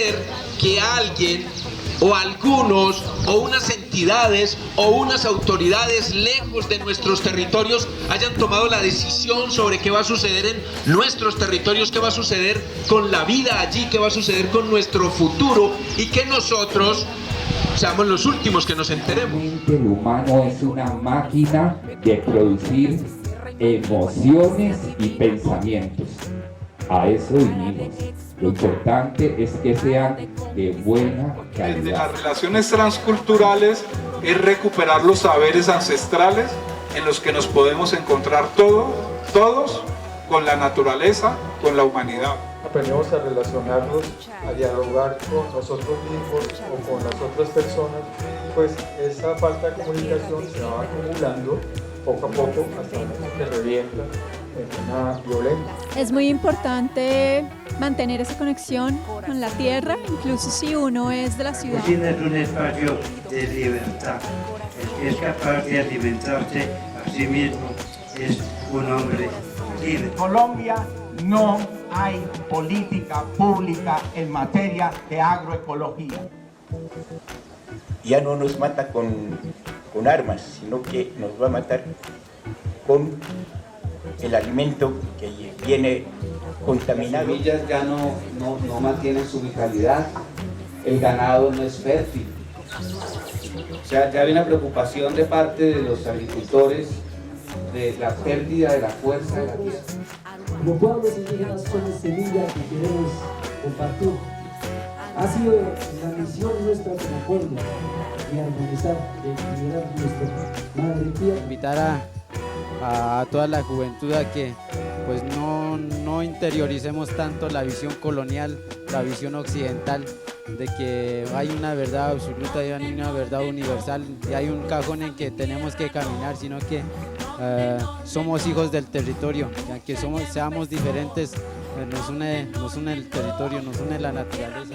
ser que alguien o algunos o unas entidades o unas autoridades lejos de nuestros territorios hayan tomado la decisión sobre qué va a suceder en nuestros territorios, qué va a suceder con la vida allí, qué va a suceder con nuestro futuro, y que nosotros seamos los últimos que nos enteremos. El humano es una máquina de producir emociones y pensamientos. A eso vinimos. Lo importante es que sean de buena calidad. Desde las relaciones transculturales es recuperar los saberes ancestrales en los que nos podemos encontrar todos con la naturaleza, con la humanidad. Aprendemos a relacionarnos, a dialogar con nosotros mismos o con las otras personas, pues esa falta de comunicación se va acumulando poco a poco hasta que revienta en una violencia. Es muy importante mantener esa conexión con la tierra, incluso si uno es de la ciudad. Cocina es un espacio de libertad. El que es capaz de alimentarse a sí mismo es un hombre libre. En Colombia no hay política pública en materia de agroecología. Ya no nos mata con armas, sino que nos va a matar con el alimento que viene contaminado. Las semillas ya no mantienen su vitalidad, el ganado no es fértil. O sea, ya hay una preocupación de parte de los agricultores de la pérdida de la fuerza de la tierra. Como pueblos indígenas son semillas que queremos compartir. Ha sido la misión nuestra como pueblo de armonizar, de liberar nuestra madre tierra. Invitar a toda la juventud a que pues no interioricemos tanto la visión colonial, la visión occidental, de que hay una verdad absoluta y hay una verdad universal y hay un cajón en que tenemos que caminar, sino que somos hijos del territorio, y aunque seamos diferentes, nos une el territorio, nos une la naturaleza.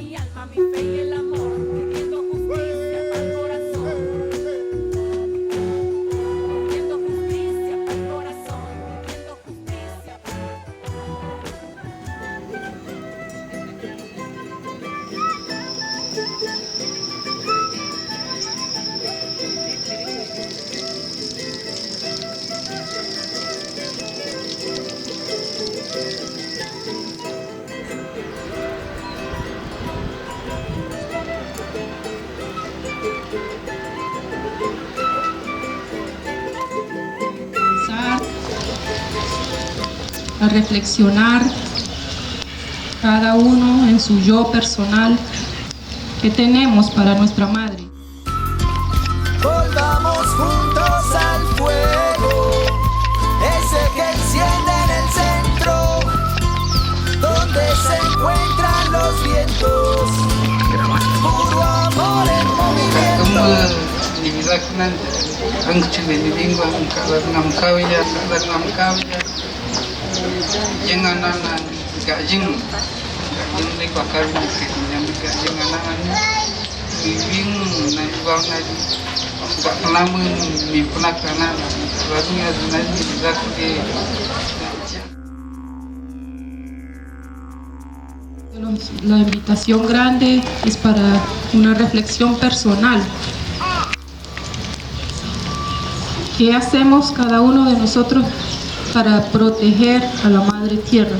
A reflexionar cada uno en su yo personal que tenemos para nuestra madre. Volvamos juntos al fuego, ese que enciende en el centro, donde se encuentran los vientos, puro amor en movimiento. La invitación grande es para una reflexión personal. ¿Qué hacemos cada uno de nosotros para proteger a la madre tierra?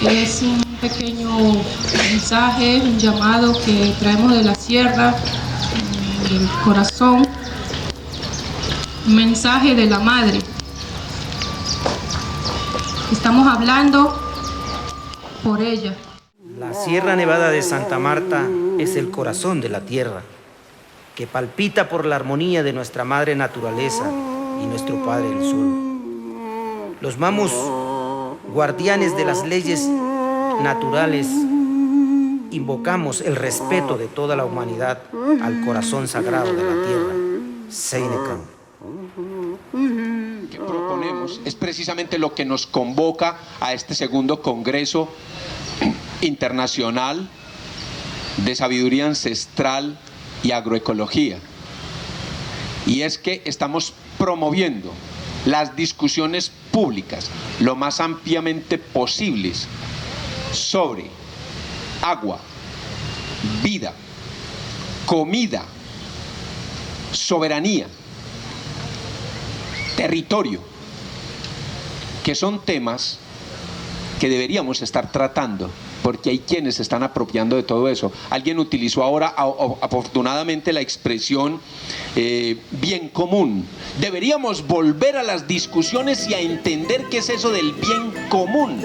Es un pequeño mensaje, un llamado que traemos de la sierra, del corazón, un mensaje de la madre. Estamos hablando por ella. La Sierra Nevada de Santa Marta es el corazón de la tierra, que palpita por la armonía de nuestra madre naturaleza y nuestro padre el sol. Los mamos, guardianes de las leyes naturales, invocamos el respeto de toda la humanidad al corazón sagrado de la tierra, Seinekan. Que proponemos es precisamente lo que nos convoca a este segundo Congreso Internacional de Sabiduría Ancestral y Agroecología. Y es que estamos promoviendo las discusiones públicas lo más ampliamente posibles sobre agua, vida, comida, soberanía, territorio, que son temas que deberíamos estar tratando, porque hay quienes se están apropiando de todo eso. Alguien utilizó ahora afortunadamente la expresión bien común. Deberíamos volver a las discusiones y a entender qué es eso del bien común.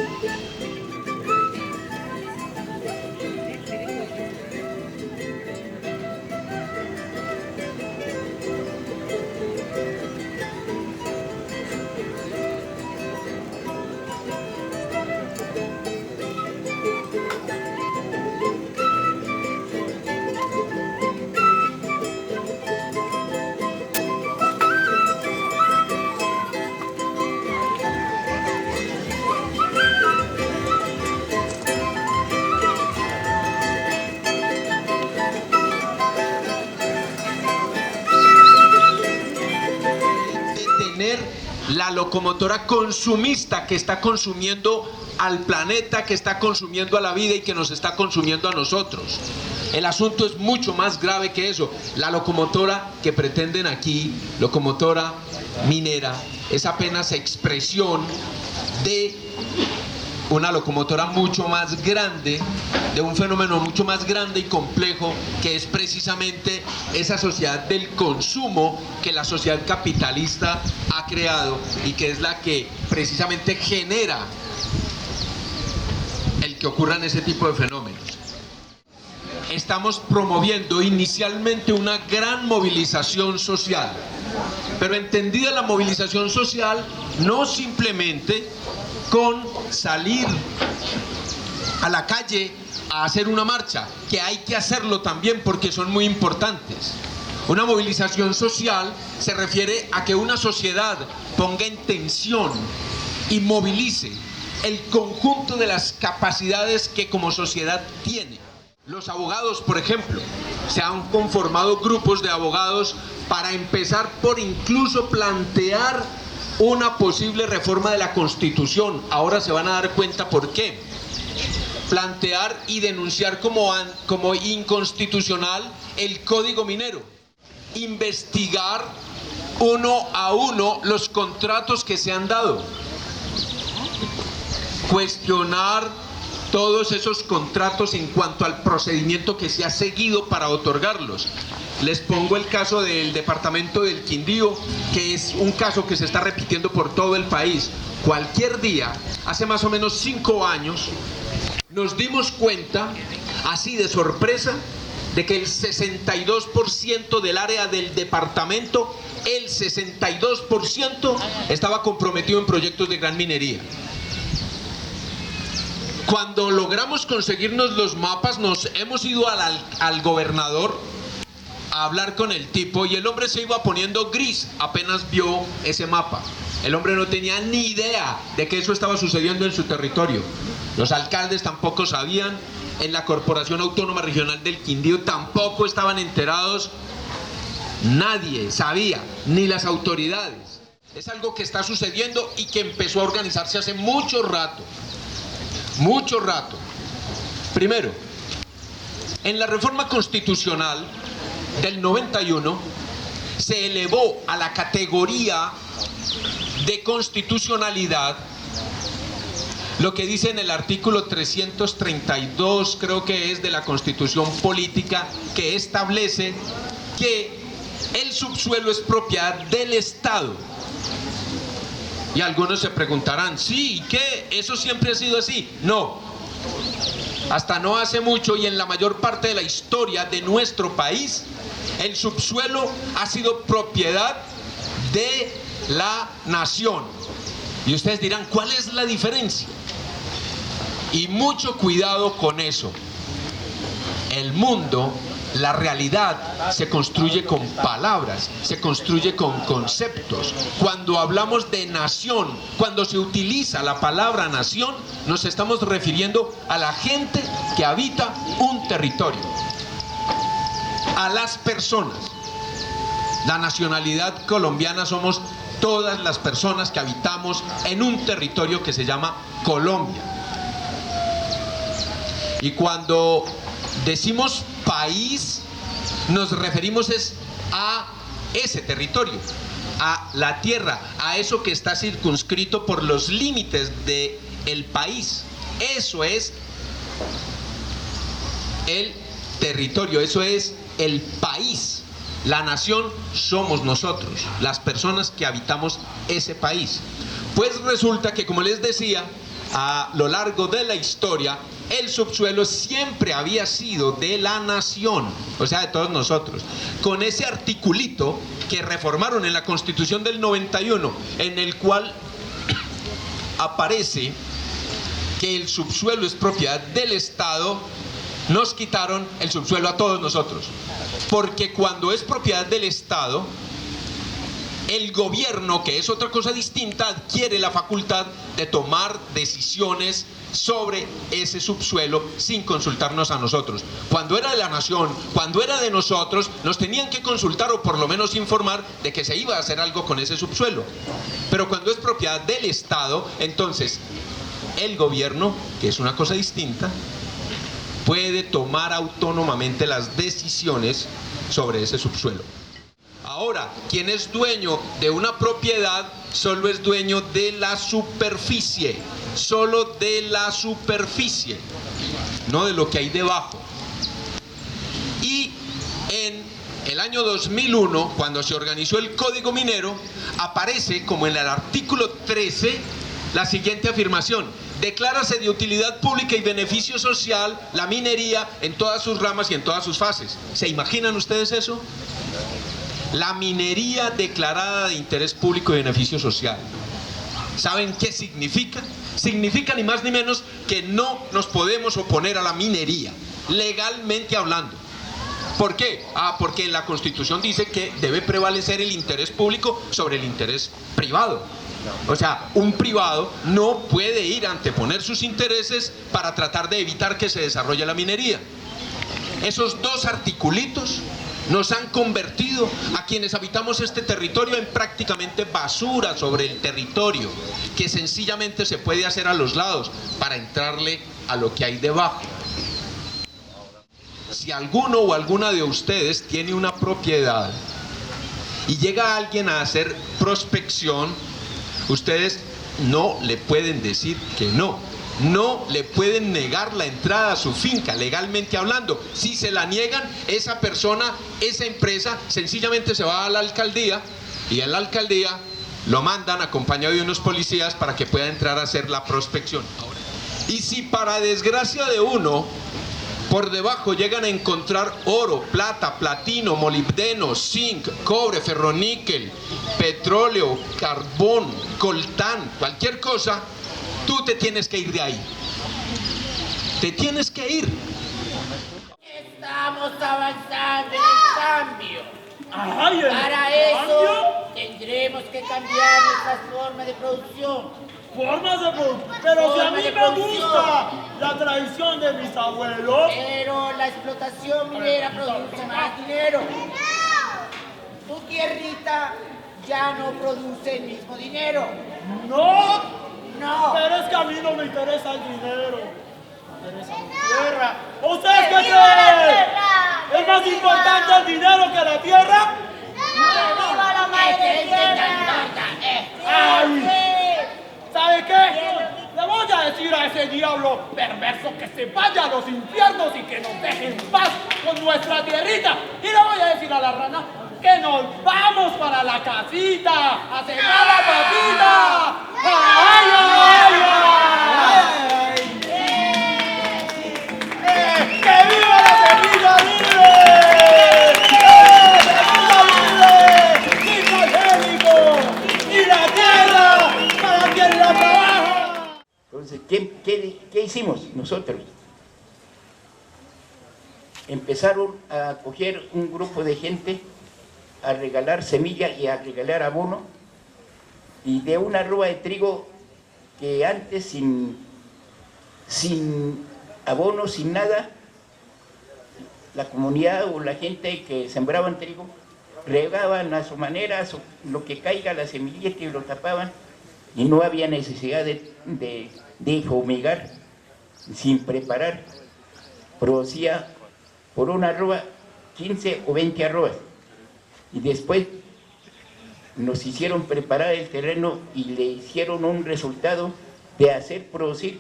La locomotora consumista que está consumiendo al planeta, que está consumiendo a la vida y que nos está consumiendo a nosotros. El asunto es mucho más grave que eso. La locomotora que pretenden aquí, locomotora minera, es apenas expresión de una locomotora mucho más grande, de un fenómeno mucho más grande y complejo, que es precisamente esa sociedad del consumo que la sociedad capitalista ha creado y que es la que precisamente genera el que ocurran ese tipo de fenómenos. Estamos promoviendo inicialmente una gran movilización social, pero entendida la movilización social no simplemente con salir a la calle a hacer una marcha, que hay que hacerlo también porque son muy importantes. Una movilización social se refiere a que una sociedad ponga en tensión y movilice el conjunto de las capacidades que como sociedad tiene. Los abogados, por ejemplo, se han conformado grupos de abogados para empezar por incluso plantear una posible reforma de la Constitución. Ahora se van a dar cuenta por qué. Plantear y denunciar como inconstitucional el Código Minero. Investigar uno a uno los contratos que se han dado. Cuestionar todos esos contratos en cuanto al procedimiento que se ha seguido para otorgarlos. Les pongo el caso del departamento del Quindío, que es un caso que se está repitiendo por todo el país. Cualquier día, hace más o menos 5 años, nos dimos cuenta, así de sorpresa, de que el 62% del área del departamento, el 62% estaba comprometido en proyectos de gran minería. Cuando logramos conseguirnos los mapas, nos hemos ido al gobernador a hablar con el tipo y el hombre se iba poniendo gris apenas vio ese mapa. El hombre no tenía ni idea de que eso estaba sucediendo en su territorio. Los alcaldes tampoco sabían, en la Corporación Autónoma Regional del Quindío tampoco estaban enterados, nadie sabía, ni las autoridades. Es algo que está sucediendo y que empezó a organizarse hace mucho rato. Mucho rato. Primero, en la reforma constitucional del 91 se elevó a la categoría de constitucionalidad lo que dice en el artículo 332, creo que es, de la Constitución Política, que establece que el subsuelo es propiedad del Estado. Y algunos se preguntarán, sí, ¿qué? ¿Eso siempre ha sido así? No. Hasta no hace mucho y en la mayor parte de la historia de nuestro país, el subsuelo ha sido propiedad de la nación. Y ustedes dirán, ¿cuál es la diferencia? Y mucho cuidado con eso. El mundo, la realidad, se construye con palabras, se construye con conceptos. Cuando hablamos de nación, cuando se utiliza la palabra nación, nos estamos refiriendo a la gente que habita un territorio, a las personas. La nacionalidad colombiana somos todas las personas que habitamos en un territorio que se llama Colombia. Y cuando decimos país, nos referimos a ese territorio, a la tierra, a eso que está circunscrito por los límites del país. Eso es el territorio, eso es el país. La nación somos nosotros, las personas que habitamos ese país. Pues resulta que, como les decía, a lo largo de la historia, el subsuelo siempre había sido de la nación, o sea, de todos nosotros. Con ese articulito que reformaron en la Constitución del 91, en el cual aparece que el subsuelo es propiedad del Estado, nos quitaron el subsuelo a todos nosotros. Porque cuando es propiedad del Estado, el gobierno, que es otra cosa distinta, adquiere la facultad de tomar decisiones sobre ese subsuelo sin consultarnos a nosotros. Cuando era de la nación, cuando era de nosotros, nos tenían que consultar o por lo menos informar de que se iba a hacer algo con ese subsuelo. Pero cuando es propiedad del Estado, entonces el gobierno, que es una cosa distinta, puede tomar autónomamente las decisiones sobre ese subsuelo. Ahora, quien es dueño de una propiedad solo es dueño de la superficie, solo de la superficie, no de lo que hay debajo. Y en el año 2001, cuando se organizó el Código Minero, aparece como en el artículo 13 la siguiente afirmación: declárase de utilidad pública y beneficio social la minería en todas sus ramas y en todas sus fases. ¿Se imaginan ustedes eso? La minería declarada de interés público y beneficio social. ¿Saben qué significa? Significa ni más ni menos que no nos podemos oponer a la minería, legalmente hablando. ¿Por qué? Porque en la Constitución dice que debe prevalecer el interés público sobre el interés privado. O sea, un privado no puede ir a anteponer sus intereses para tratar de evitar que se desarrolle la minería. Esos dos articulitos nos han convertido a quienes habitamos este territorio en prácticamente basura sobre el territorio, que sencillamente se puede hacer a los lados para entrarle a lo que hay debajo. Si alguno o alguna de ustedes tiene una propiedad y llega alguien a hacer prospección, ustedes no le pueden decir que no. No le pueden negar la entrada a su finca, legalmente hablando. Si se la niegan, esa persona, esa empresa, sencillamente se va a la alcaldía y en la alcaldía lo mandan acompañado de unos policías para que pueda entrar a hacer la prospección. Y si para desgracia de uno, por debajo llegan a encontrar oro, plata, platino, molibdeno, zinc, cobre, ferroníquel, petróleo, carbón, coltán, cualquier cosa, tú te tienes que ir de ahí. Te tienes que ir. Estamos avanzando en el cambio. Para eso tendremos que cambiar nuestras formas de producción. Formas de producción. Pero si a mí me gusta la tradición de mis abuelos. Pero la explotación minera produce más dinero. Tu tierrita ya no produce el mismo dinero. No. No. Pero es que a mí no me interesa el dinero. Me interesa mi tierra. ¿Ustedes qué creen? ¿Es más importante el dinero que la tierra? ¡No! ¡Viva la madre tierra! ¡Ay! ¿Sabe qué? Le voy a decir a ese diablo perverso que se vaya a los infiernos y que nos deje en paz con nuestra tierrita. Y le voy a decir a la rana que nos vamos para la casita a cenar la papita. ¡Ay, ay, ay! ¡Que viva la semilla libre! ¡Semilla libre! ¡Sin ¡y la tierra para quien la trabaja! Entonces, ¿qué hicimos nosotros? Empezaron a coger un grupo de gente a regalar semilla y a regalar abono, y de una roba de trigo que antes sin abono, sin nada, la comunidad o la gente que sembraban trigo regaban a su manera lo que caiga, la semillita, y lo tapaban, y no había necesidad de fumigar sin preparar. producía por una arroba 15 o 20 arrobas. Y después nos hicieron preparar el terreno y le hicieron un resultado de hacer producir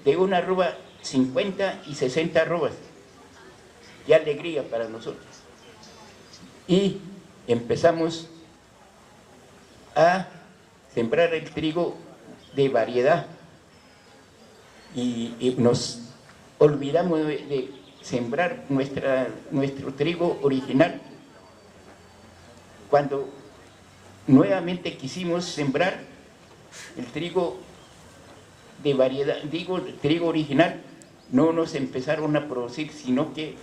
de una arroba 50 y 60 arrobas. Qué alegría para nosotros. Y empezamos a sembrar el trigo de variedad y nos olvidamos de sembrar nuestro trigo original. Cuando nuevamente quisimos sembrar el trigo de variedad, digo trigo original, no nos empezaron a producir, sino que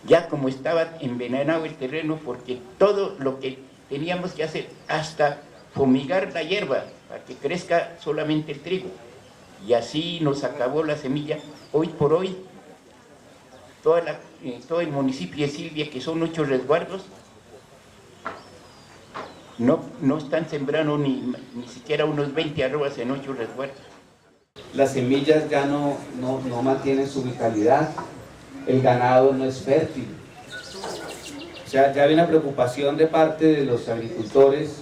ya como estaba envenenado el terreno, porque todo lo que teníamos que hacer, hasta fumigar la hierba para que crezca solamente el trigo, y así nos acabó la semilla. Hoy por hoy todo el municipio de Silvia, que son 8 resguardos, no están sembrando ni siquiera unos 20 arrobas en 8 resguardos. Las semillas ya no mantienen su vitalidad, el ganado no es fértil. Ya hay una preocupación de parte de los agricultores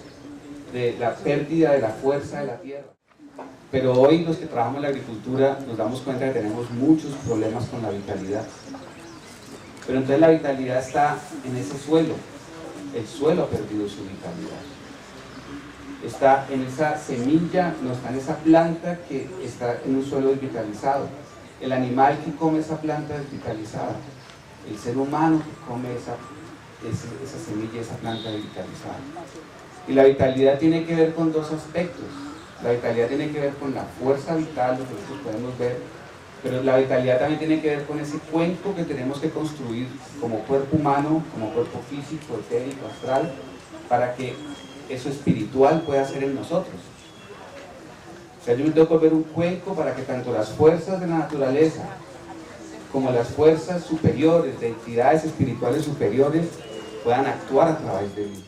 de la pérdida de la fuerza de la tierra. Pero hoy los que trabajamos en la agricultura nos damos cuenta que tenemos muchos problemas con la vitalidad. Pero entonces la vitalidad está en ese suelo. El suelo ha perdido su vitalidad. Está en esa semilla, no está en esa planta que está en un suelo desvitalizado. El animal que come esa planta desvitalizada. El ser humano que come esa semilla, esa planta desvitalizada. Y la vitalidad tiene que ver con dos aspectos. La vitalidad tiene que ver con la fuerza vital, lo que nosotros podemos ver, pero la vitalidad también tiene que ver con ese cuenco que tenemos que construir como cuerpo humano, como cuerpo físico, etérico, astral, para que eso espiritual pueda ser en nosotros. O sea, yo me tengo que volver un cuenco para que tanto las fuerzas de la naturaleza como las fuerzas superiores, de entidades espirituales superiores, puedan actuar a través de mí.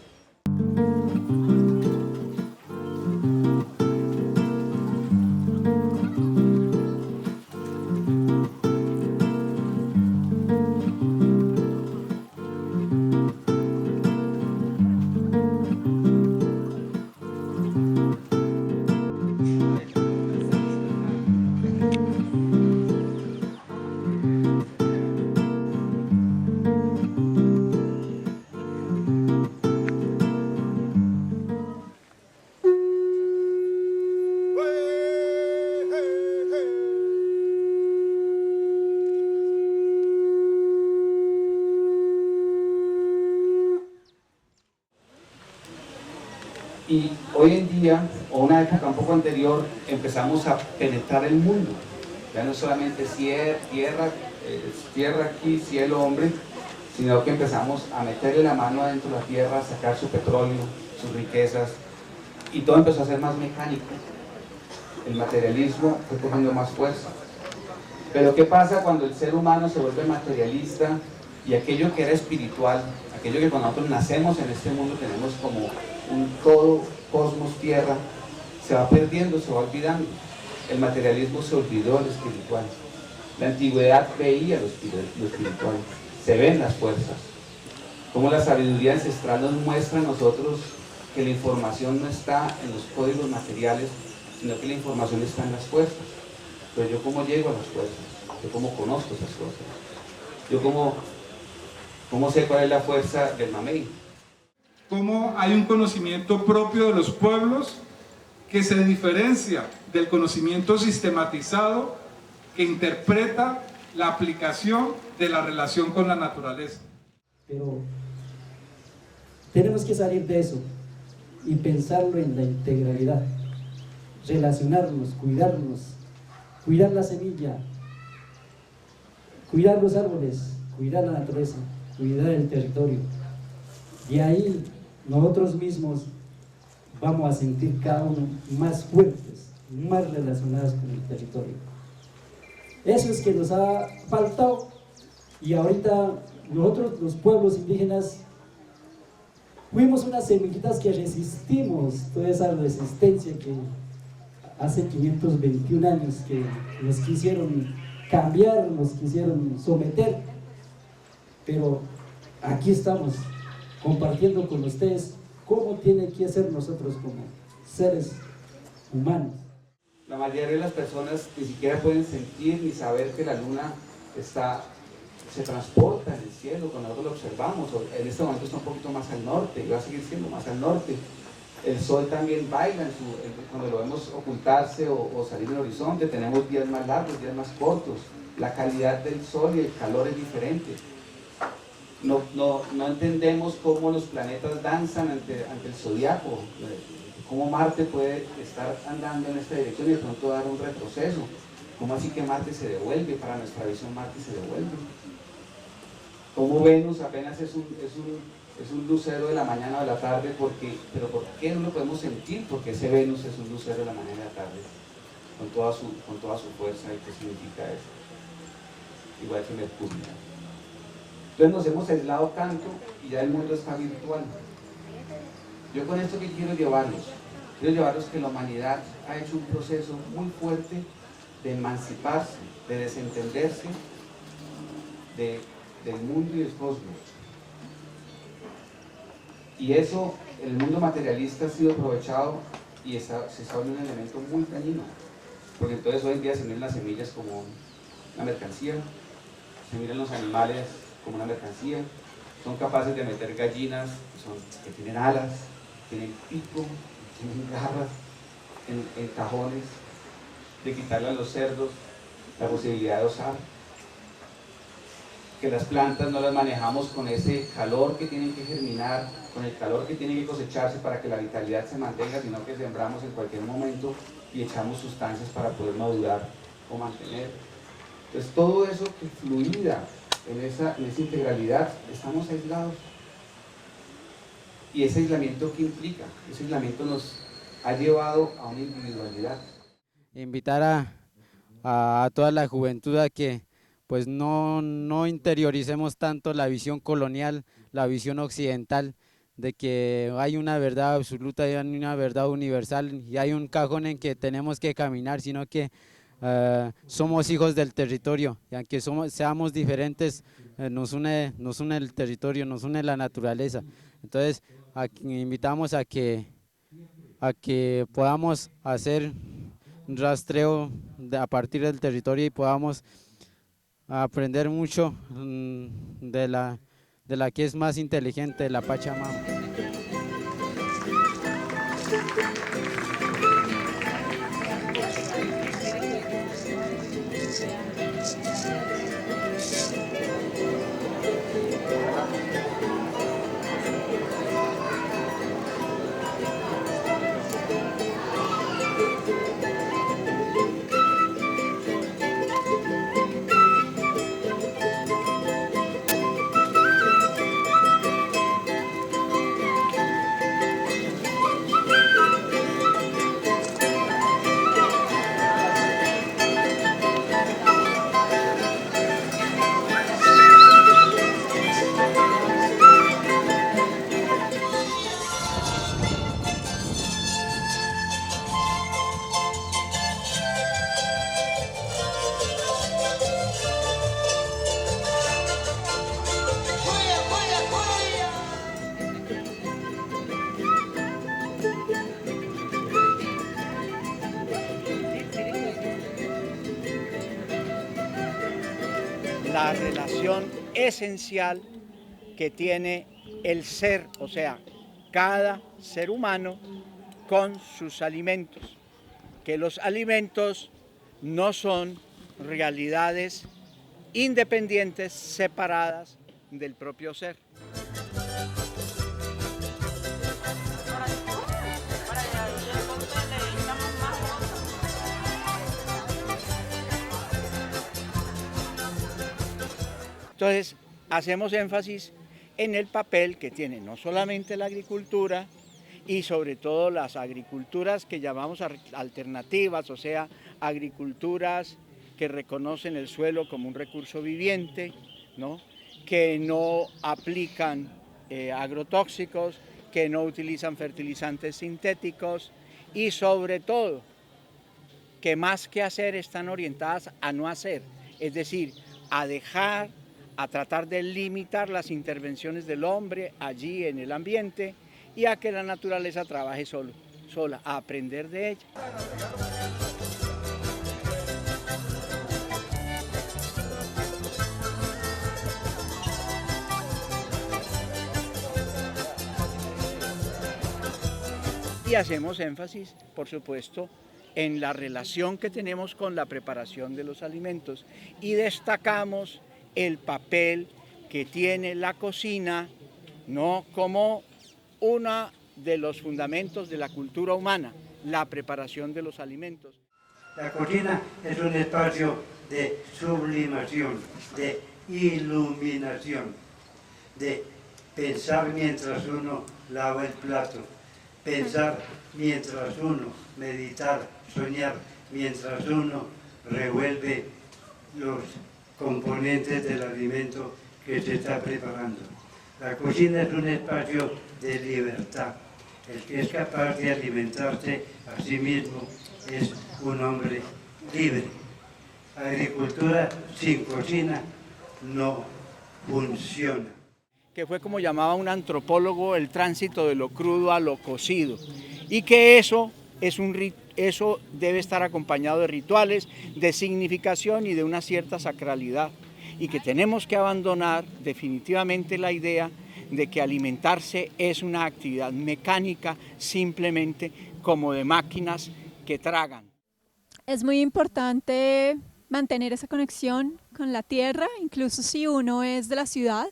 Y hoy en día, o una época un poco anterior, empezamos a penetrar el mundo. Ya no solamente tierra aquí, cielo, hombre, sino que empezamos a meterle la mano adentro de la tierra, a sacar su petróleo, sus riquezas, y todo empezó a ser más mecánico. El materialismo fue cogiendo más fuerza. Pero ¿qué pasa cuando el ser humano se vuelve materialista y aquello que era espiritual, aquello que cuando nosotros nacemos en este mundo tenemos como un todo, cosmos, tierra, se va perdiendo, se va olvidando? El materialismo se olvidó del espiritual. La antigüedad veía lo espiritual, se ven las fuerzas. Como la sabiduría ancestral nos muestra a nosotros que la información no está en los códigos materiales, sino que la información está en las fuerzas. Pero yo cómo llego a las fuerzas, yo cómo conozco esas cosas, yo cómo sé cuál es la fuerza del mamey. Cómo hay un conocimiento propio de los pueblos que se diferencia del conocimiento sistematizado que interpreta la aplicación de la relación con la naturaleza. Pero tenemos que salir de eso y pensarlo en la integralidad, relacionarnos, cuidar la semilla, cuidar los árboles, cuidar la naturaleza, cuidar el territorio. Y ahí nosotros mismos vamos a sentir cada uno más fuertes, más relacionados con el territorio. Eso es que nos ha faltado, y ahorita nosotros, los pueblos indígenas, fuimos unas semillitas que resistimos toda esa resistencia que hace 521 años que nos quisieron cambiar, nos quisieron someter, pero aquí estamos compartiendo con ustedes cómo tiene que ser nosotros como seres humanos. La mayoría de las personas ni siquiera pueden sentir ni saber que la luna se transporta en el cielo cuando nosotros lo observamos. En este momento está un poquito más al norte y va a seguir siendo más al norte. El sol también baila cuando lo vemos ocultarse o salir en el horizonte. Tenemos días más largos, días más cortos. La calidad del sol y el calor es diferente. No entendemos cómo los planetas danzan ante el zodiaco, cómo Marte puede estar andando en esta dirección y de pronto dar un retroceso. ¿Cómo así que Marte se devuelve? Para nuestra visión Marte se devuelve. Cómo Venus apenas es un lucero de la mañana o de la tarde, pero ¿por qué no lo podemos sentir? Porque ese Venus es un lucero de la mañana y de la tarde, con toda su fuerza. ¿Y qué significa eso? Igual que Mercurio. Entonces nos hemos aislado tanto y ya el mundo está virtual. Yo con esto que quiero llevarlos que la humanidad ha hecho un proceso muy fuerte de emanciparse, de desentenderse del mundo y del cosmos. Y eso, el mundo materialista ha sido aprovechado y se está volviendo un elemento muy dañino. Porque entonces hoy en día se miran las semillas como una mercancía, se miran los animales como una mercancía, son capaces de meter gallinas que tienen alas, tienen pico, tienen garras en cajones, de quitarle a los cerdos la posibilidad de osar, que las plantas no las manejamos con ese calor que tienen que germinar, con el calor que tienen que cosecharse para que la vitalidad se mantenga, sino que sembramos en cualquier momento y echamos sustancias para poder madurar o mantener. Entonces todo eso que fluida en esa integralidad, estamos aislados. Y ese aislamiento, ¿qué implica? Ese aislamiento nos ha llevado a una individualidad. Invitar a toda la juventud a que pues no interioricemos tanto la visión colonial, la visión occidental, de que hay una verdad absoluta y hay una verdad universal y hay un cajón en que tenemos que caminar, sino que somos hijos del territorio y aunque seamos diferentes, nos une el territorio, nos une la naturaleza. Entonces invitamos a que podamos hacer un rastreo a partir del territorio y podamos aprender mucho de la que es más inteligente, de la Pachamama. La relación esencial que tiene el ser, o sea, cada ser humano con sus alimentos, que los alimentos no son realidades independientes, separadas del propio ser. Entonces, hacemos énfasis en el papel que tiene no solamente la agricultura y sobre todo las agriculturas que llamamos alternativas, o sea, agriculturas que reconocen el suelo como un recurso viviente, ¿no? Que no aplican agrotóxicos, que no utilizan fertilizantes sintéticos y sobre todo que más que hacer están orientadas a no hacer. es decir, a tratar de limitar las intervenciones del hombre allí en el ambiente y a que la naturaleza trabaje sola, a aprender de ella. Y hacemos énfasis, por supuesto, en la relación que tenemos con la preparación de los alimentos y destacamos el papel que tiene la cocina, ¿no?, como uno de los fundamentos de la cultura humana, la preparación de los alimentos. La cocina es un espacio de sublimación, de iluminación, de pensar mientras uno lava el plato, pensar mientras uno, meditar, soñar, mientras uno revuelve los componentes del alimento que se está preparando. La cocina es un espacio de libertad. El que es capaz de alimentarse a sí mismo es un hombre libre. Agricultura sin cocina no funciona. Que fue como llamaba un antropólogo el tránsito de lo crudo a lo cocido, y que eso debe estar acompañado de rituales, de significación y de una cierta sacralidad, y que tenemos que abandonar definitivamente la idea de que alimentarse es una actividad mecánica simplemente como de máquinas que tragan. Es muy importante mantener esa conexión con la tierra, incluso si uno es de la ciudad,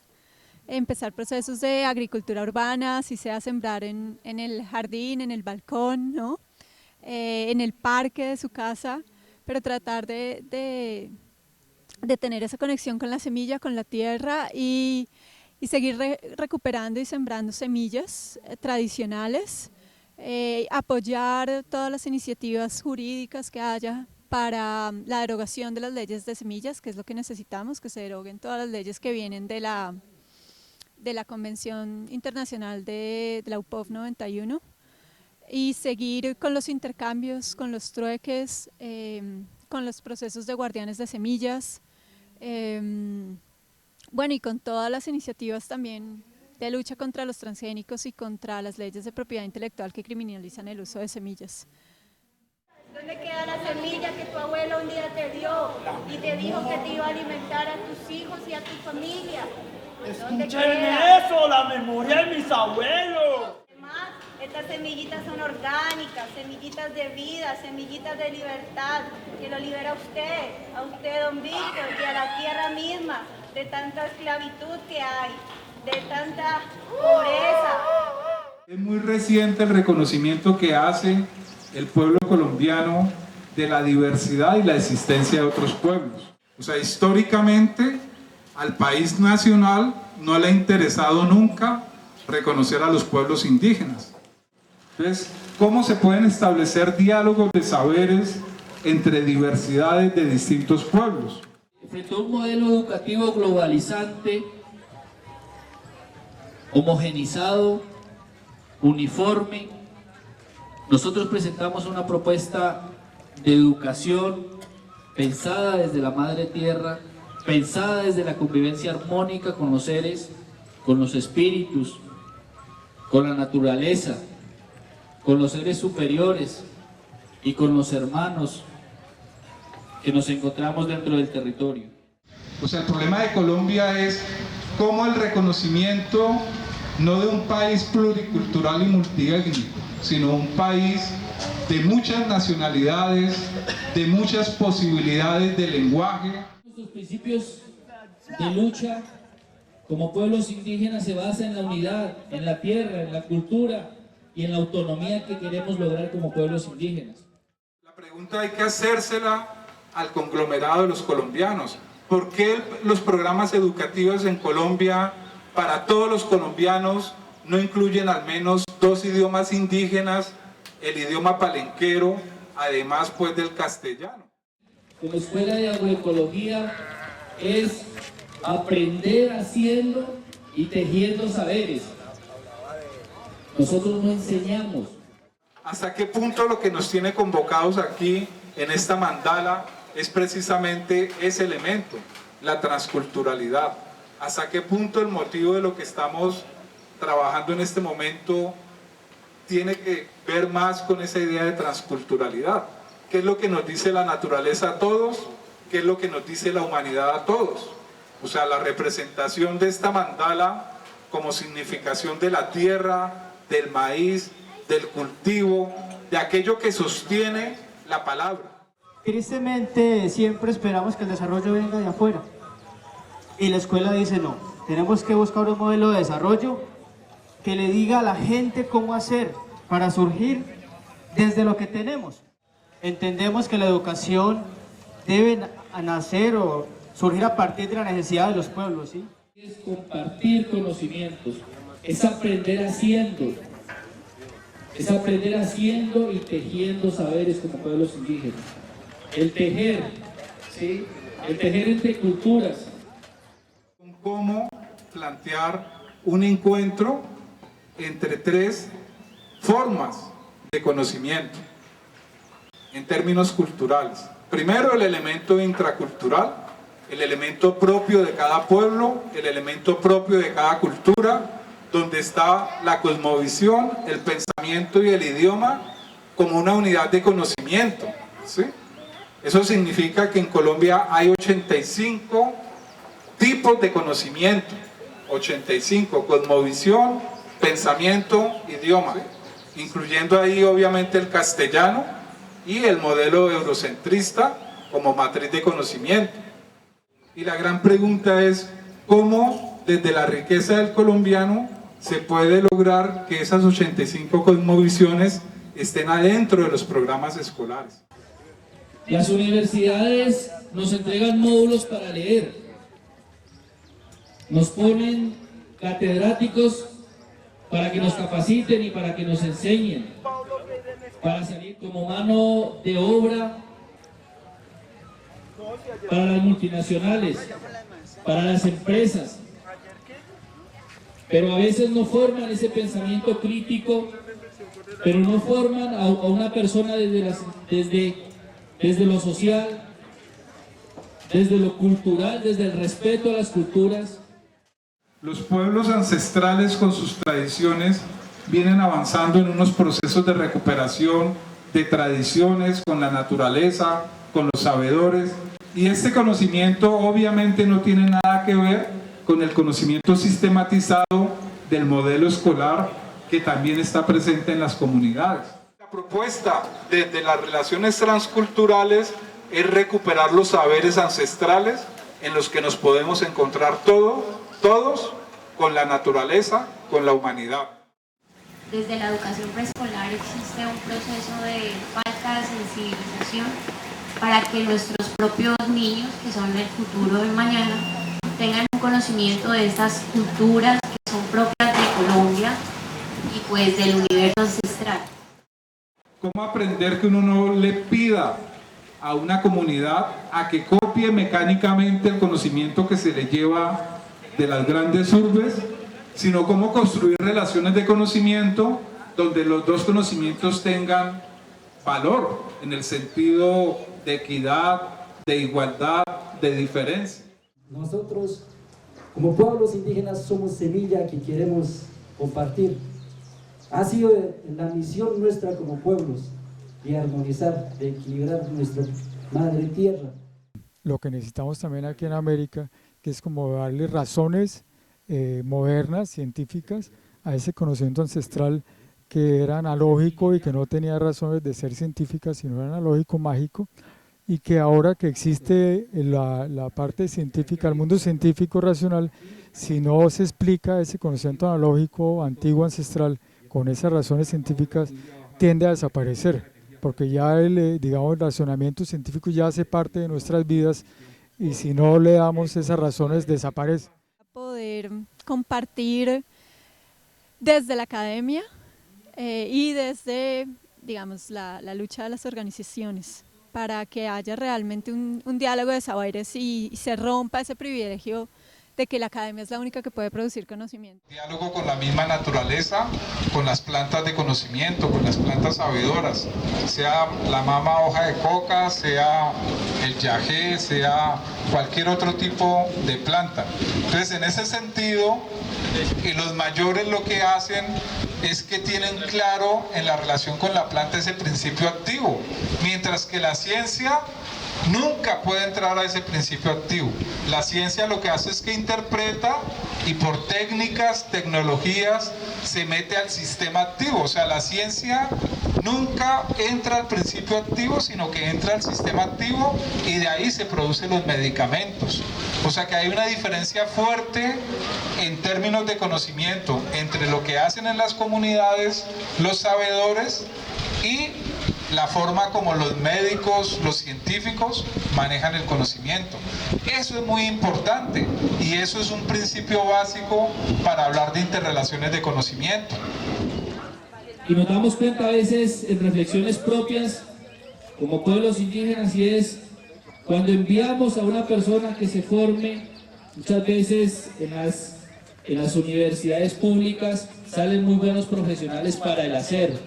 empezar procesos de agricultura urbana, si sea sembrar en el jardín, en el balcón, ¿no?, en el parque de su casa, pero tratar de tener esa conexión con la semilla, con la tierra y seguir recuperando y sembrando semillas tradicionales, apoyar todas las iniciativas jurídicas que haya para la derogación de las leyes de semillas, que es lo que necesitamos, que se deroguen todas las leyes que vienen de la Convención Internacional de la UPOV 91, y seguir con los intercambios, con los trueques, con los procesos de guardianes de semillas, bueno, y con todas las iniciativas también de lucha contra los transgénicos y contra las leyes de propiedad intelectual que criminalizan el uso de semillas. ¿Dónde queda la semilla que tu abuelo un día te dio y te dijo que te iba a alimentar a tus hijos y a tu familia? Escúchenme eso, la memoria de mis abuelos. Además, estas semillitas son orgánicas, semillitas de vida, semillitas de libertad, que lo libera a usted, don Víctor, y a la tierra misma, de tanta esclavitud que hay, de tanta pobreza. Es muy reciente el reconocimiento que hace el pueblo colombiano de la diversidad y la existencia de otros pueblos. O sea, históricamente al país nacional no le ha interesado nunca reconocer a los pueblos indígenas. Entonces, ¿cómo se pueden establecer diálogos de saberes entre diversidades de distintos pueblos? Frente a un modelo educativo globalizante, homogenizado, uniforme, nosotros presentamos una propuesta de educación pensada desde la madre tierra, pensada desde la convivencia armónica con los seres, con los espíritus, con la naturaleza, con los seres superiores y con los hermanos que nos encontramos dentro del territorio. O sea, el problema de Colombia es cómo el reconocimiento no de un país pluricultural y multiétnico, sino un país de muchas nacionalidades, de muchas posibilidades de lenguaje. Nuestros principios de lucha como pueblos indígenas se basan en la unidad, en la tierra, en la cultura y en la autonomía que queremos lograr como pueblos indígenas. La pregunta hay que hacérsela al conglomerado de los colombianos. ¿Por qué los programas educativos en Colombia para todos los colombianos no incluyen al menos 2 idiomas indígenas, el idioma palenquero, además pues del castellano? Como escuela de agroecología es aprender haciendo y tejiendo saberes. Nosotros no enseñamos. ¿Hasta qué punto lo que nos tiene convocados aquí en esta mandala es precisamente ese elemento, la transculturalidad. ¿Hasta qué punto el motivo de lo que estamos trabajando en este momento tiene que ver más con esa idea de transculturalidad? ¿Qué es lo que nos dice la naturaleza a todos? ¿Qué es lo que nos dice la humanidad a todos? O sea, la representación de esta mandala como significación de la tierra, del maíz, del cultivo, de aquello que sostiene la palabra. Tristemente siempre esperamos que el desarrollo venga de afuera y la escuela dice no, tenemos que buscar un modelo de desarrollo que le diga a la gente cómo hacer para surgir desde lo que tenemos. Entendemos que la educación debe nacer o surgir a partir de la necesidad de los pueblos, ¿sí? Es compartir conocimientos, es aprender haciendo y tejiendo saberes como pueblos indígenas. El tejer, ¿sí? El tejer entre culturas. ¿Cómo plantear un encuentro entre tres formas de conocimiento en términos culturales? Primero, el elemento intracultural, el elemento propio de cada pueblo, el elemento propio de cada cultura, donde está la cosmovisión, el pensamiento y el idioma como una unidad de conocimiento, ¿sí? Eso significa que en Colombia hay 85 tipos de conocimiento, 85, cosmovisión, pensamiento, idioma, incluyendo ahí obviamente el castellano y el modelo eurocentrista como matriz de conocimiento. Y la gran pregunta es, ¿cómo desde la riqueza del colombiano se puede lograr que esas 85 cosmovisiones estén adentro de los programas escolares? Las universidades nos entregan módulos para leer, nos ponen catedráticos para que nos capaciten y para que nos enseñen, para salir como mano de obra para las multinacionales, para las empresas, pero a veces no forman ese pensamiento crítico, pero no forman a una persona desde lo social, desde lo cultural, desde el respeto a las culturas. Los pueblos ancestrales con sus tradiciones vienen avanzando en unos procesos de recuperación de tradiciones con la naturaleza, con los sabedores, y este conocimiento obviamente no tiene nada que ver con el conocimiento sistematizado del modelo escolar que también está presente en las comunidades. La propuesta desde las relaciones transculturales es recuperar los saberes ancestrales en los que nos podemos encontrar todos con la naturaleza, con la humanidad. Desde la educación preescolar existe un proceso de falta de sensibilización para que nuestros propios niños, que son el futuro del mañana, tengan un conocimiento de estas culturas que son propias de Colombia y pues del universo ancestral. ¿Cómo aprender que uno no le pida a una comunidad a que copie mecánicamente el conocimiento que se le lleva de las grandes urbes, sino cómo construir relaciones de conocimiento donde los dos conocimientos tengan valor en el sentido de equidad, de igualdad, de diferencia? Nosotros, como pueblos indígenas, somos semilla que queremos compartir. Ha sido la misión nuestra como pueblos de armonizar, de equilibrar nuestra madre tierra. Lo que necesitamos también aquí en América, que es como darle razones modernas, científicas, a ese conocimiento ancestral que era analógico y que no tenía razones de ser científica, sino era analógico, mágico, y que ahora que existe la parte científica, el mundo científico racional, si no se explica ese conocimiento analógico, antiguo, ancestral, con esas razones científicas, tiende a desaparecer, porque ya el razonamiento científico ya hace parte de nuestras vidas y si no le damos esas razones desaparece. Poder compartir desde la academia y desde, digamos, la lucha de las organizaciones para que haya realmente un diálogo de saberes y se rompa ese privilegio de que la academia es la única que puede producir conocimiento. Diálogo con la misma naturaleza, con las plantas de conocimiento, con las plantas sabedoras, sea la mama hoja de coca, sea el yagé, sea cualquier otro tipo de planta. Entonces, en ese sentido, y los mayores lo que hacen es que tienen claro en la relación con la planta ese principio activo, mientras que la ciencia nunca puede entrar a ese principio activo. La ciencia lo que hace es que interpreta y por técnicas, tecnologías, se mete al sistema activo. O sea, la ciencia nunca entra al principio activo, sino que entra al sistema activo y de ahí se producen los medicamentos. O sea que hay una diferencia fuerte en términos de conocimiento entre lo que hacen en las comunidades los sabedores y la forma como los médicos, los científicos manejan el conocimiento. Eso es muy importante y eso es un principio básico para hablar de interrelaciones de conocimiento. Y nos damos cuenta a veces en reflexiones propias como pueblos indígenas, y es cuando enviamos a una persona que se forme, muchas veces en las universidades públicas salen muy buenos profesionales para el hacer,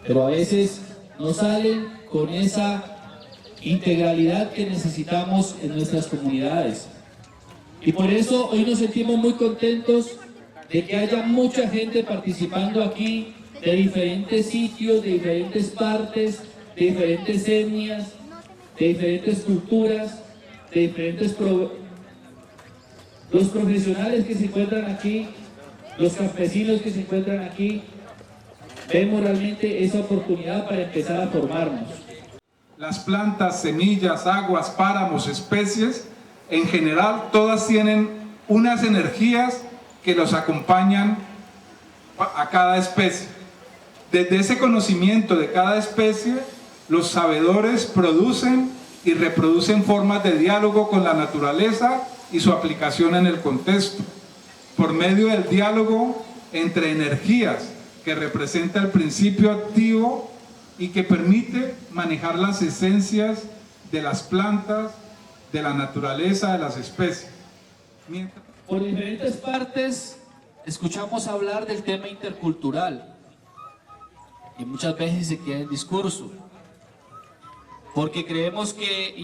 pero a veces no salen con esa integralidad que necesitamos en nuestras comunidades. Y por eso hoy nos sentimos muy contentos de que haya mucha gente participando aquí, de diferentes sitios, de diferentes partes, de diferentes etnias, de diferentes culturas, de diferentes los profesionales que se encuentran aquí, los campesinos que se encuentran aquí. Vemos realmente esa oportunidad para empezar a formarnos. Las plantas, semillas, aguas, páramos, especies, en general todas tienen unas energías que los acompañan a cada especie. Desde ese conocimiento de cada especie, los sabedores producen y reproducen formas de diálogo con la naturaleza y su aplicación en el contexto. Por medio del diálogo entre energías, que representa el principio activo y que permite manejar las esencias de las plantas, de la naturaleza, de las especies. Por diferentes partes escuchamos hablar del tema intercultural y muchas veces se queda en discurso, porque creemos que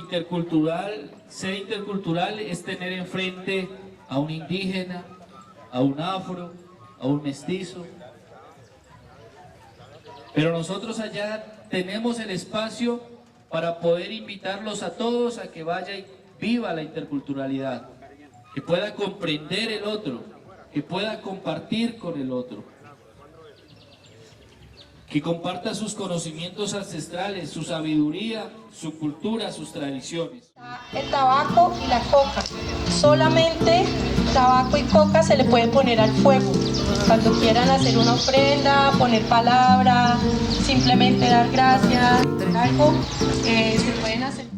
ser intercultural es tener enfrente a un indígena, a un afro, a un mestizo. Pero nosotros allá tenemos el espacio para poder invitarlos a todos a que vaya y viva la interculturalidad, que pueda comprender el otro, que pueda compartir con el otro, que comparta sus conocimientos ancestrales, su sabiduría, su cultura, sus tradiciones. El tabaco y la coca. Solamente tabaco y coca se le puede poner al fuego. Cuando quieran hacer una ofrenda, poner palabra, simplemente dar gracias, algo, se pueden hacer.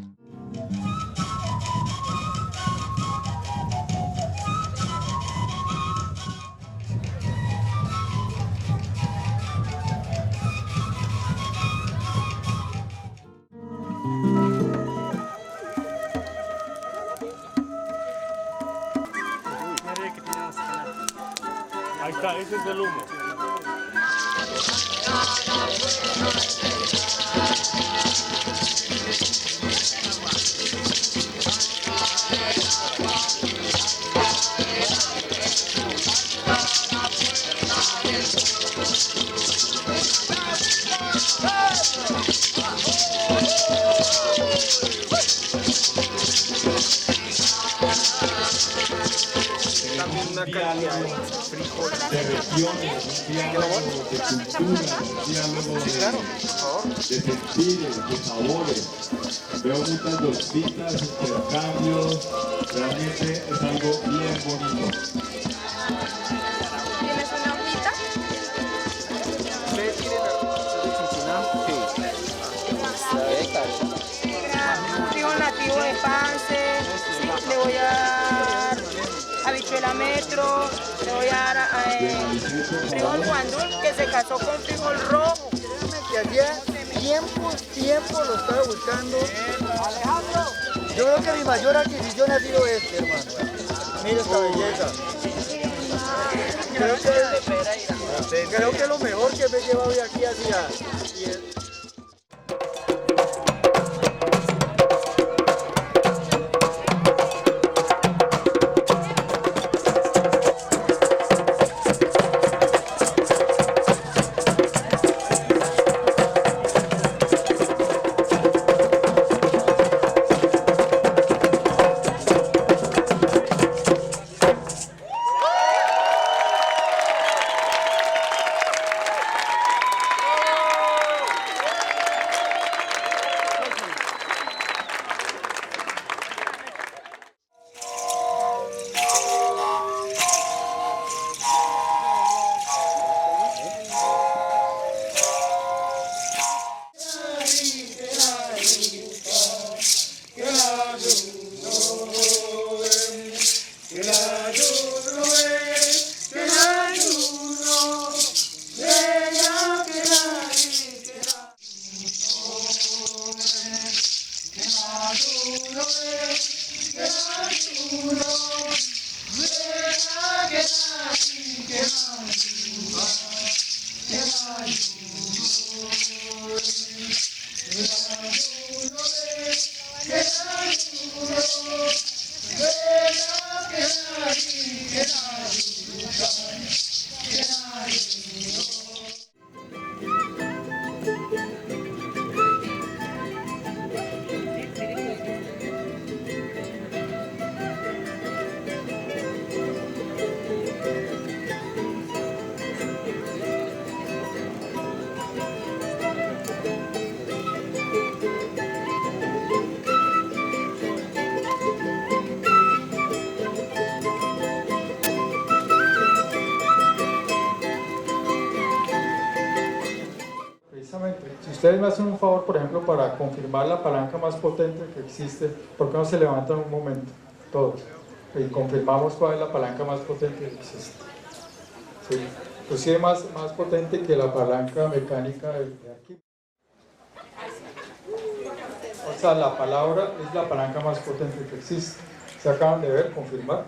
Ahí está, ese es el humo. Una calidad de frijoles, de regiones, un diálogo de cultura, un diálogo de sentidos, de sabores. Veo muchas bolsitas, intercambios, realmente es algo bien bonito. ¿Tienes una hojita? ¿Ustedes tienen Un frijol nativo de Pance, le voy a dar habichuela metro, le voy a dar frijol guandul que se casó con frijol rojo. Créanme que hacía tiempo lo estaba buscando. Alejandro. Yo creo que mi mayor adquisición ha sido este, hermano. Mira esta belleza. Creo que lo mejor que me he llevado de aquí hacia... Si ustedes me hacen un favor, por ejemplo, para confirmar la palanca más potente que existe, ¿por qué no se levantan un momento? Todos. Y confirmamos cuál es la palanca más potente que existe. Sí. Inclusive más potente que la palanca mecánica de aquí. O sea, la palabra es la palanca más potente que existe. ¿Se acaban de ver? Confirmar.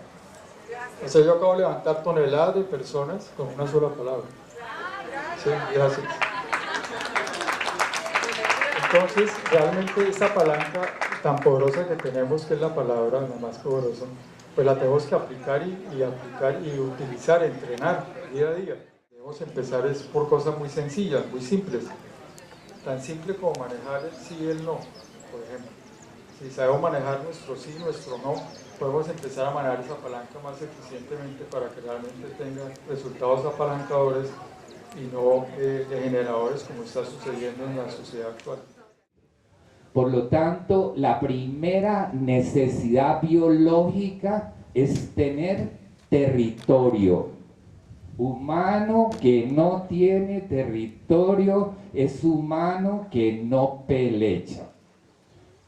O sea, yo acabo de levantar toneladas de personas con una sola palabra. Sí, gracias. Entonces, realmente esta palanca tan poderosa que tenemos, que es la palabra la más poderosa, pues la tenemos que aplicar y utilizar, entrenar día a día. Debemos empezar es por cosas muy sencillas, muy simples. Tan simple como manejar el sí y el no, por ejemplo. Si sabemos manejar nuestro sí y nuestro no, podemos empezar a manejar esa palanca más eficientemente para que realmente tenga resultados apalancadores y no degeneradores como está sucediendo en la sociedad actual. Por lo tanto, la primera necesidad biológica es tener territorio. Humano que no tiene territorio es humano que no pelecha.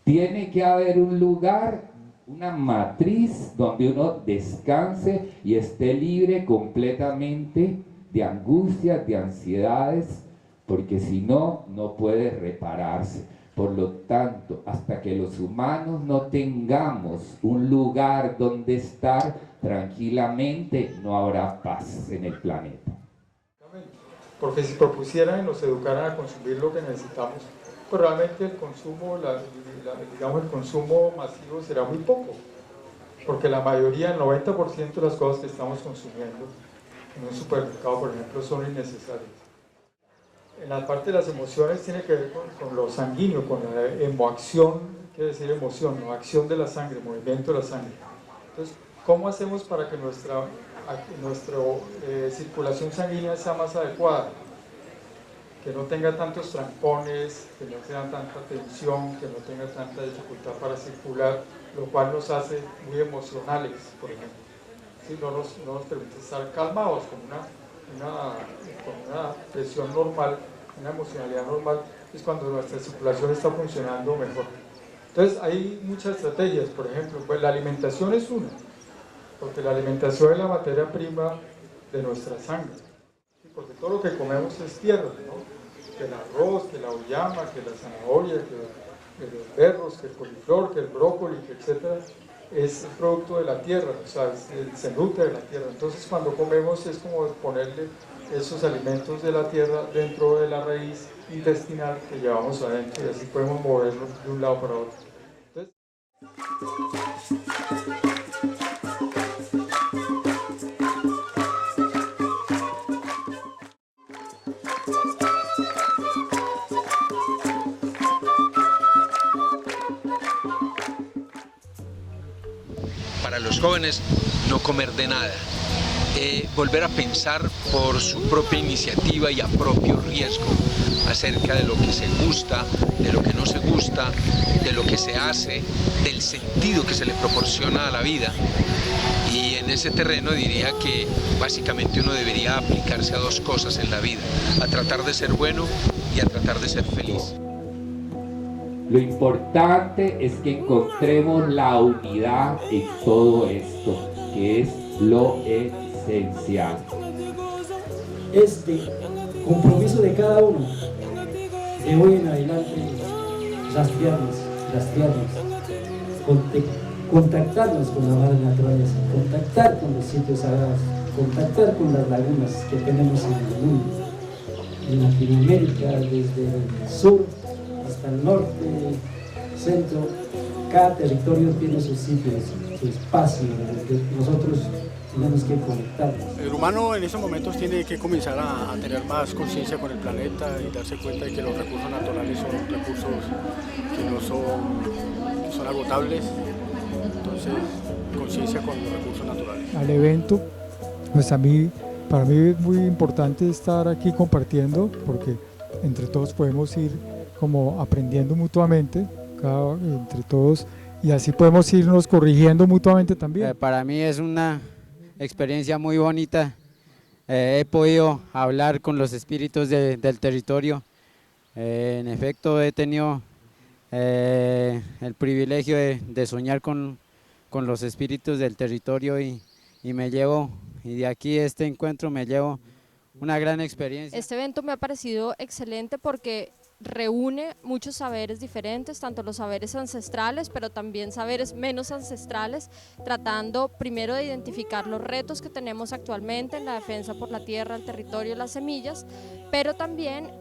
Tiene que haber un lugar, una matriz donde uno descanse y esté libre completamente de angustias, de ansiedades, porque si no, no puede repararse. Por lo tanto, hasta que los humanos no tengamos un lugar donde estar tranquilamente, no habrá paz en el planeta. Porque si propusieran y nos educaran a consumir lo que necesitamos, pues realmente el consumo, digamos, el consumo masivo será muy poco. Porque la mayoría, el 90% de las cosas que estamos consumiendo en un supermercado, por ejemplo, son innecesarias. En la parte de las emociones tiene que ver con lo sanguíneo, con la emoacción, quiere decir emoción, no acción de la sangre, movimiento de la sangre. Entonces, ¿cómo hacemos para que nuestra circulación sanguínea sea más adecuada? Que no tenga tantos trampones, que no tenga tanta tensión, que no tenga tanta dificultad para circular, lo cual nos hace muy emocionales, por ejemplo. ¿Sí? No nos permite estar calmados con una presión normal, una emocionalidad normal, es cuando nuestra circulación está funcionando mejor. Entonces hay muchas estrategias, por ejemplo, pues la alimentación es una, porque la alimentación es la materia prima de nuestra sangre, ¿sí? Porque todo lo que comemos es tierra, ¿no? Que el arroz, que la uyama, que la zanahoria, el berros, que el coliflor, que el brócoli, etcétera, es el producto de la tierra, o sea, se nutre de la tierra. Entonces cuando comemos es como ponerle esos alimentos de la tierra dentro de la raíz intestinal que llevamos adentro y así podemos moverlos de un lado para otro. Entonces, para los jóvenes, no comer de nada. Volver a pensar por su propia iniciativa y a propio riesgo acerca de lo que se gusta, de lo que no se gusta, de lo que se hace, del sentido que se le proporciona a la vida. Y en ese terreno diría que básicamente uno debería aplicarse a dos cosas en la vida, a tratar de ser bueno y a tratar de ser feliz. Lo importante es que encontremos la unidad en todo esto, que es lo esencial. Este compromiso de cada uno, de hoy en adelante, rastrearnos, contactarnos con la madre naturaleza, contactar con los sitios sagrados, contactar con las lagunas que tenemos en el mundo, en Latinoamérica, desde el sur hasta el norte, centro. Cada territorio tiene sus sitios, su espacio, donde nosotros tenemos que conectarnos. El humano en estos momentos tiene que comenzar a tener más conciencia con el planeta y darse cuenta de que los recursos naturales son recursos que no son agotables. Entonces, conciencia con los recursos naturales. Al evento, pues para mí es muy importante estar aquí compartiendo, porque entre todos podemos ir como aprendiendo mutuamente, entre todos, y así podemos irnos corrigiendo mutuamente también. Para mí es una experiencia muy bonita. He podido hablar con los espíritus del territorio. En efecto, he tenido el privilegio de soñar con los espíritus del territorio y de aquí este encuentro me llevo una gran experiencia. Este evento me ha parecido excelente porque reúne muchos saberes diferentes, tanto los saberes ancestrales, pero también saberes menos ancestrales, tratando primero de identificar los retos que tenemos actualmente en la defensa por la tierra, el territorio y las semillas, pero también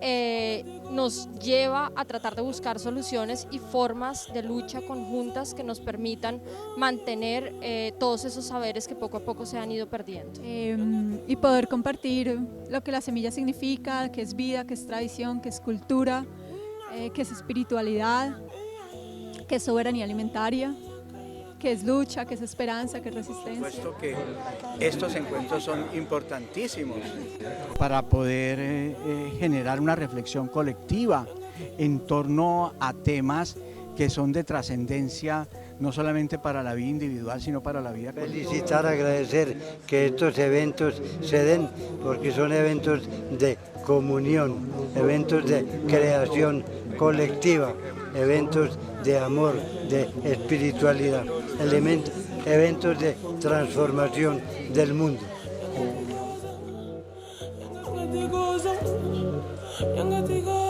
nos lleva a tratar de buscar soluciones y formas de lucha conjuntas que nos permitan mantener todos esos saberes que poco a poco se han ido perdiendo. Y poder compartir lo que la semilla significa, que es vida, que es tradición, que es cultura, que es espiritualidad, que es soberanía alimentaria, que es lucha, que es esperanza, que es resistencia. Por supuesto que estos encuentros son importantísimos para poder generar una reflexión colectiva en torno a temas que son de trascendencia no solamente para la vida individual, sino para la vida colectiva. Felicitar, agradecer que estos eventos se den, porque son eventos de comunión, eventos de creación colectiva, eventos de amor, de espiritualidad, eventos de transformación del mundo. Yang